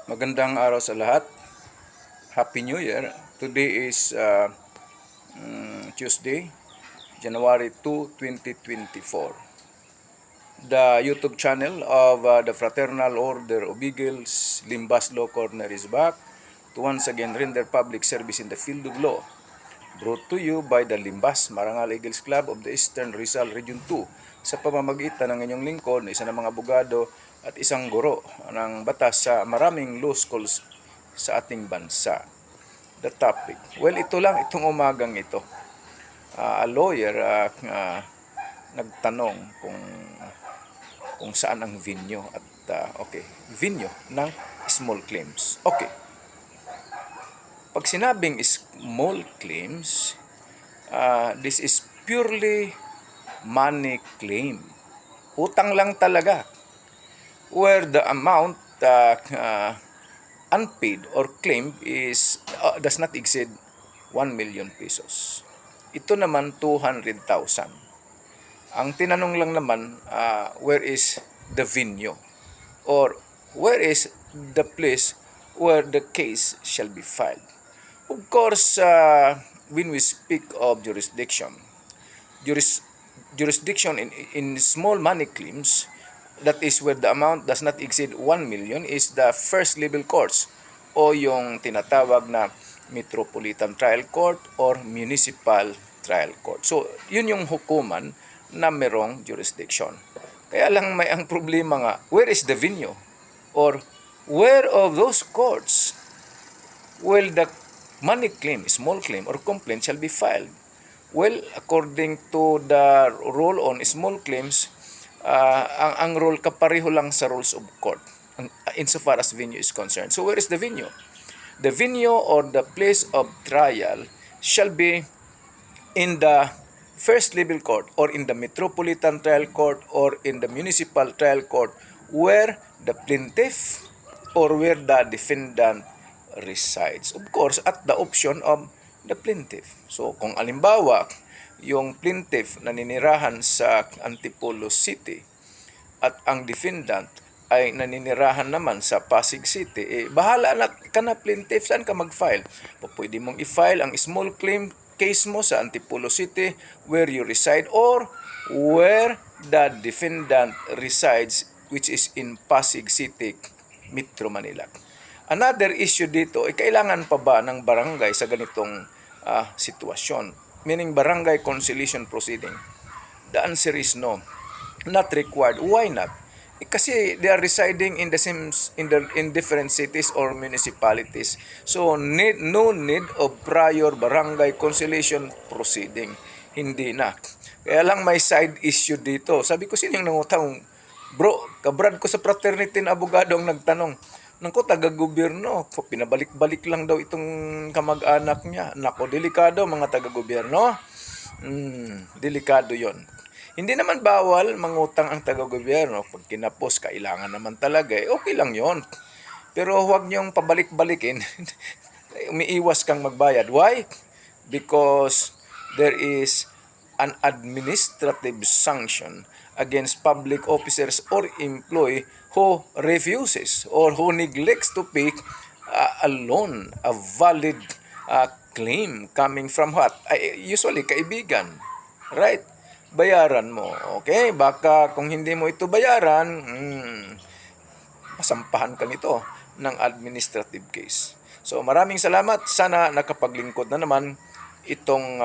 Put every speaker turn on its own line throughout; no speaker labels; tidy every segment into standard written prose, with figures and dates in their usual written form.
Magandang araw sa lahat. Happy New Year. Today is Tuesday, January 2, 2024. The YouTube channel of the Fraternal Order of Eagles, Limbas Law Corner is back to once again render public service in the field of law. Brought to you by the Limbas Marangal Eagles Club of the Eastern Rizal Region 2 sa pamamagitan ng inyong lingkod, isa ng mga abogado at isang guro ng batas sa maraming law schools sa ating bansa. The topic, well, ito lang itong umagang ito. A lawyer nagtanong kung saan ang venue at venue ng small claims. Okay. Pag sinabing small claims, this is purely money claim. Utang lang talaga. Where the amount unpaid or claimed is does not exceed 1 million pesos. Ito naman 200,000. Ang tinanong lang naman, where is the venue? Or where is the place where the case shall be filed? Of course, when we speak of jurisdiction in small money claims, that is where the amount does not exceed 1 million, is the first level courts o yung tinatawag na Metropolitan Trial Court or Municipal Trial Court. So, yun yung hukuman na merong jurisdiction. Kaya lang may ang problema nga, where is the venue? Or where of those courts will the money claim, small claim, or complaint shall be filed? Well, according to the rule on small claims, ang rule kapareho lang sa rules of court insofar as venue is concerned. So where is the venue? The venue or the place of trial shall be in the first level court or in the Metropolitan Trial Court or in the Municipal Trial Court where the plaintiff or where the defendant resides. Of course, at the option of the plaintiff. So, kung alimbawa, yung plaintiff naninirahan sa Antipolo City at ang defendant ay naninirahan naman sa Pasig City, bahala na ka na plaintiff, saan ka mag-file? Pwede mong i-file ang small claim case mo sa Antipolo City where you reside or where the defendant resides, which is in Pasig City, Metro Manila. Another issue dito, kailangan pa ba ng barangay sa ganitong sitwasyon? Meaning barangay conciliation proceeding. The answer is no. Not required. Why not? Kasi they are residing in different cities or municipalities. So no need of prior barangay conciliation proceeding. Hindi na. Kaya lang may side issue dito. Sabi ko, sino yung nangutang? Bro, kabrad ko sa fraternity na abogado ang nagtanong. Nako, taga-gobyerno. Pinabalik-balik lang daw itong kamag-anak niya. Nako, delikado mga taga-gobyerno. Delikado yon. Hindi naman bawal mangutang ang taga-gobyerno. Pag kinapos, kailangan naman talaga. Okay lang yon. Pero huwag niyong pabalik-balikin. Umiiwas kang magbayad. Why? Because there is an administrative sanction against public officers or employee who refuses or who neglects to pay a loan, a valid claim coming from what? Usually, kaibigan. Right? Bayaran mo. Okay? Baka kung hindi mo ito bayaran, masampahan ka nito ng administrative case. So maraming salamat. Sana nakapaglingkod na naman itong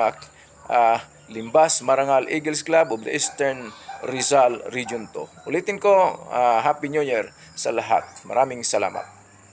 Limbas Marangal Eagles Club of the Eastern Rizal Region 2. Ulitin ko, Happy New Year sa lahat. Maraming salamat.